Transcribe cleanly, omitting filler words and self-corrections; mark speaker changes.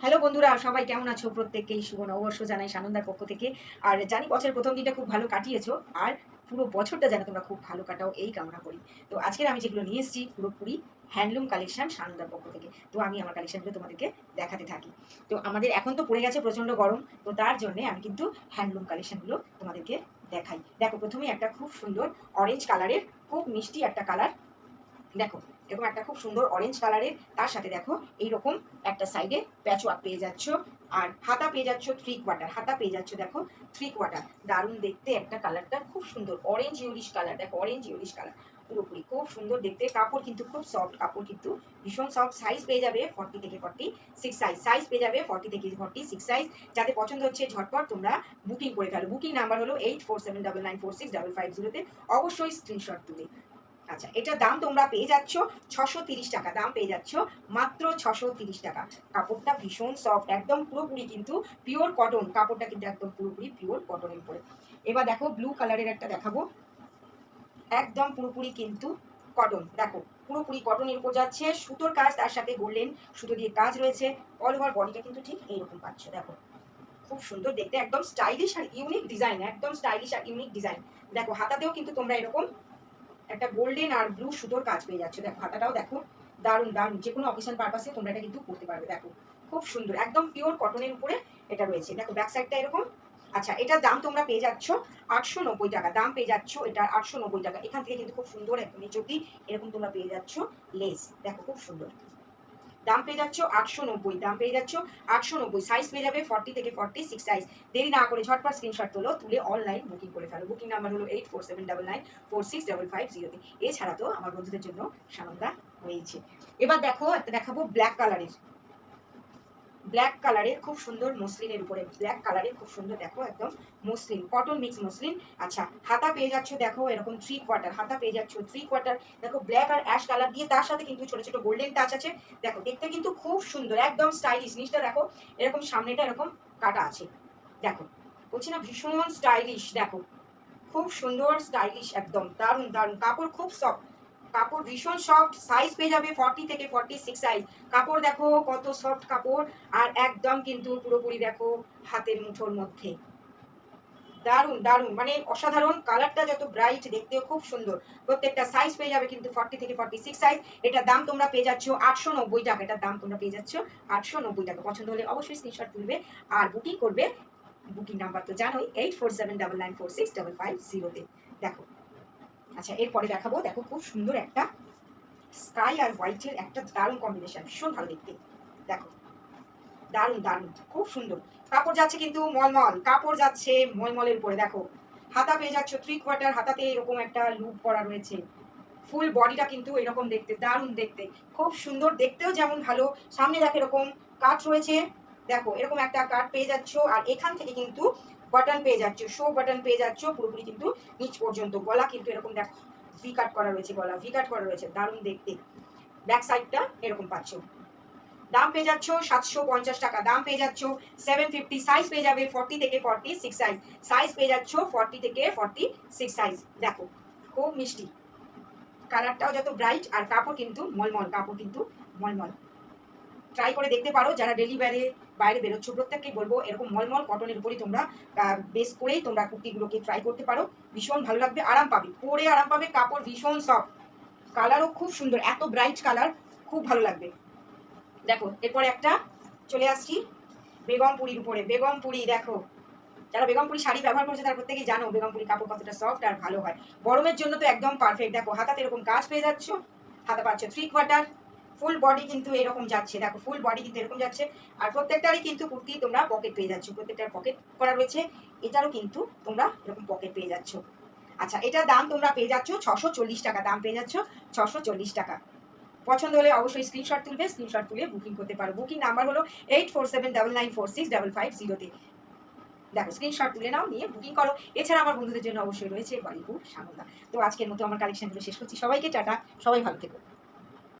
Speaker 1: Hello বন্ধুরা, সবাই কেমন আছো? প্রত্যেককেই শুভ নববর্ষ জানাই সানন্দার পক্ষ থেকে। আর জানি বছরের প্রথম দিনটা খুব ভালো কাটিয়েছো, আর পুরো বছরটা যেন তোমরা খুব ভালো কাটাও এই কামনা করি। তো আজকের আমি যেগুলো নিয়ে এসেছি পুরোপুরি হ্যান্ডলুম কালেকশন সানন্দার পক্ষ থেকে। তো আমি আমার কালেকশনগুলো তোমাদেরকে দেখাতে থাকি। তো আমাদের এখন তো পড়ে গেছে প্রচণ্ড গরম, তো তার জন্যে আমি কিন্তু হ্যান্ডলুম কালেকশনগুলো তোমাদেরকে দেখাই। দেখো, প্রথমেই একটা খুব সুন্দর অরেঞ্জ কালারের, খুব মিষ্টি একটা কালার। দেখো, এরকম একটা খুব সুন্দর অরেঞ্জ কালারের, তার সাথে দেখো এইরকম একটা সাইডে প্যাচওয়ার্ক পেয়ে যাচ্ছ। আর হাতা পেয়ে যাচ্ছ 3/4 হাতা পেয়ে যাচ্ছ। দেখো 3/4 দারুণ দেখতে একটা কালারটা, খুব সুন্দর অরেঞ্জ ইউলিশ কালার। দেখো অরেঞ্জ ইউলিশ কালার পুরোপুরি খুব সুন্দর দেখতে। কাপড় কিন্তু খুব সফট, কাপড় কিন্তু ভীষণ সফট। সাইজ পেয়ে যাবে 40 থেকে 46 সাইজ পেয়ে যাবে 40 থেকে 46 সাইজ। যাতে পছন্দ হচ্ছে ঝটপট তোমরা বুকিং করে ফেলো। বুকিং নাম্বার হলো 8479946055 অবশ্যই স্ক্রিনশট তুলে। আচ্ছা, এটার দাম তোমরা পেয়ে যাচ্ছ 630 টাকা। দাম পেয়ে যাচ্ছ মাত্র 630 টাকা। কাপড়টা ভীষণ সফট, একদম পুরোপুরি কিন্তু পিওর কটন। কাপড়টা কিন্তু একদম পুরোপুরি পিওর কটনের উপরে। এবার দেখো ব্লু কালারের একটা দেখাবো, একদম পুরোপুরি কিন্তু কটন। দেখো পুরোপুরি কটনের উপর যাচ্ছে, সুতোর কাজ, তার সাথে গোল্ডেন সুতো দিয়ে কাজ রয়েছে। অল ওভার বডিটা কিন্তু ঠিক এইরকম পাচ্ছ। দেখো খুব সুন্দর দেখতে, একদম স্টাইলিশ আর ইউনিক ডিজাইন, একদম স্টাইলিশ আর ইউনিক ডিজাইন। দেখো হাতাতেও কিন্তু তোমরা এরকম একটা গোল্ডেন আর ব্লু সুতোর কাজ পেয়ে যাচ্ছে। দেখো হাতাটাও দেখো দারুণ দারুণ, যে কোনো অকেশন পারপাসে তোমরা এটা কিন্তু করতে পারবে। দেখো খুব সুন্দর, একদম পিওর কটনের উপরে এটা রয়েছে। দেখো ব্যাক সাইডটা এরকম। আচ্ছা, এটার দাম তোমরা পেয়ে যাচ্ছ 890 টাকা। দাম পেয়ে যাচ্ছ এটা 890 টাকা। এখান থেকে কিন্তু খুব সুন্দর একদম যদি এরকম তোমরা পেয়ে যাচ্ছ লেস। দেখো খুব সুন্দর, দাম পেয়ে যাচ্ছ 890। দাম পেয়ে যাচ্ছ 890। সাইজ পেয়ে যাবে 40 থেকে 46 সাইজ। দেরি না করে ঝটপট স্ক্রিনশট তোলো, তুলে অনলাইন বুকিং করে ফেলো। বুকিং নাম্বার হলো 8479946555। এছাড়া তো আমার বন্ধুদের জন্য সানন্দা হয়েছে। এবার দেখো একটা দেখাবো ব্ল্যাক কালারের, ব্ল্যাক কালারের খুব সুন্দর মসলিনের উপরে। ব্ল্যাক কালারের খুব সুন্দর, দেখো একদম মসলিন, কটন মিক্স মসলিন। আচ্ছা, হাতা পেয়ে যাচ্ছ দেখো এরকম 3/4 হাতা পেয়ে যাচ্ছ 3/4। দেখো ব্ল্যাক আর অ্যাশ কালার দিয়ে, তার সাথে কিন্তু ছোট ছোট গোল্ডেন টাচ আছে। দেখো দেখতে কিন্তু খুব সুন্দর, একদম স্টাইলিশ। নিচটা দেখো এরকম, সামনেটা এরকম কাটা আছে। দেখো বলছি না ভীষণ স্টাইলিশ। দেখো খুব সুন্দর স্টাইলিশ, একদম দারুণ দারুণ। কাপড় খুব সফট, কাপড় ভীষণ সফট। সাইজ পেয়ে যাবে 40 থেকে 46 সাইজ। কাপড় দেখো কত সফট কাপড়, আর একদম কিন্তু পুরোপুরি দেখো হাতের মুঠোর মধ্যে। দারুণ দারুণ, মানে অসাধারণ। কালারটা যত ব্রাইট, দেখতেও খুব সুন্দর। প্রত্যেকটা সাইজ পেয়ে যাবে কিন্তু 40 থেকে 46 সাইজ। এটার দাম তোমরা পেয়ে যাচ্ছ 890 টাকা। এটার দাম তোমরা পেয়ে যাচ্ছ 890 টাকা। পছন্দ হলে অবশ্যই স্ক্রিনশট তুলবে আর বুকিং করবে। বুকিং নাম্বার তো জানোই 8479946550 দেখো। আচ্ছা, এরপরে দেখাবো, দেখো খুব সুন্দর একটা স্কাই আর হোয়াইটের একটা দারুণ কম্বিনেশন, ভীষণ ভালো দেখতে। দেখো দারুণ দারুণ, খুব সুন্দর। কাপড় যাচ্ছে কিন্তু মলমল, কাপড় যাচ্ছে মলমলের উপরে। দেখো হাতা পেয়ে যাচ্ছ 3/4 হাতাতে এরকম একটা লুপ করা রয়েছে। ফুল বডিটা কিন্তু এরকম দেখতে দারুণ দেখতে, খুব সুন্দর দেখতেও যেমন ভালো। সামনে দেখো এরকম কাট রয়েছে। দেখো এরকম একটা কাট পেয়ে যাচ্ছ, আর এখান থেকে কিন্তু বাটন পেয়ে যাচ্ছ, শো বাটন পেয়ে যাচ্ছ পুরোপুরি কিন্তু নিচ পর্যন্ত। গলা কিন্তু এরকম দেখো ভি কাট করা রয়েছে, গলা ভি কাট করা রয়েছে, দারুণ দেখতে। ব্যাক সাইডটা এরকম পাচ্ছ। দাম পেয়ে যাচ্ছ 750 টাকা। দাম পেয়ে যাচ্ছ 750। সাইজ পেয়ে যাবে 40 থেকে 46 সাইজ। সাইজ পেয়ে যাচ্ছ 40 থেকে 46 সাইজ। দেখো খুব মিষ্টি, কালারটাও যত ব্রাইট, আর কাপড় কিন্তু মলমল, কাপড় কিন্তু মলমল। ট্রাই করে দেখতে পারো, যারা ডেলি বাইরে বেরোচ্ছ প্রত্যেককেই বলবো এরকম মলমল কটনের উপরেই তোমরা বেস করেই তোমরা কুর্তিগুলোকে ট্রাই করতে পারো। ভীষণ ভালো লাগবে, আরাম পাবে, পরে আরাম পাবে। কাপড় ভীষণ সফট, কালারও খুব সুন্দর, এত ব্রাইট কালার, খুব ভালো লাগবে। দেখো এরপরে একটা চলে আসছি বেগমপুরির উপরে। বেগমপুরি দেখো, যারা বেগমপুরি শাড়ি ব্যবহার করছে তারা প্রত্যেকেই জানো বেগমপুরি কাপড় কতটা সফট আর ভালো হয়। গরমের জন্য তো একদম পারফেক্ট। দেখো হাতাতে এরকম কাজ পেয়ে যাচ্ছ, হাতা পাচ্ছ 3/4। ফুল বডি কিন্তু এরকম যাচ্ছে। দেখো ফুল বডি কিন্তু এরকম যাচ্ছে, আর প্রত্যেকটারই কিন্তু কুর্তি তোমরা পকেট পেয়ে যাচ্ছ। প্রত্যেকটার পকেট করা রয়েছে, এটারও কিন্তু তোমরা এরকম পকেট পেয়ে যাচ্ছ। আচ্ছা, এটার দাম তোমরা পেয়ে যাচ্ছ 640 টাকা। দাম পেয়ে যাচ্ছ 640 টাকা। পছন্দ হলে অবশ্যই স্ক্রিনশট তুলবে, স্ক্রিনশট তুলে বুকিং করতে পারো। বুকিং নাম্বার হলো 8479946555। দেখো স্ক্রিনশট তুলে নাও, নিয়ে বুকিং করো। এছাড়া আমার বন্ধুদের জন্য অবশ্যই রয়েছে বাড়িপুর সানন্দা। তো আজকের মতো আমার কালেকশনগুলো শেষ করছি। সবাইকে টাটা, সবাই ভালো থেকো।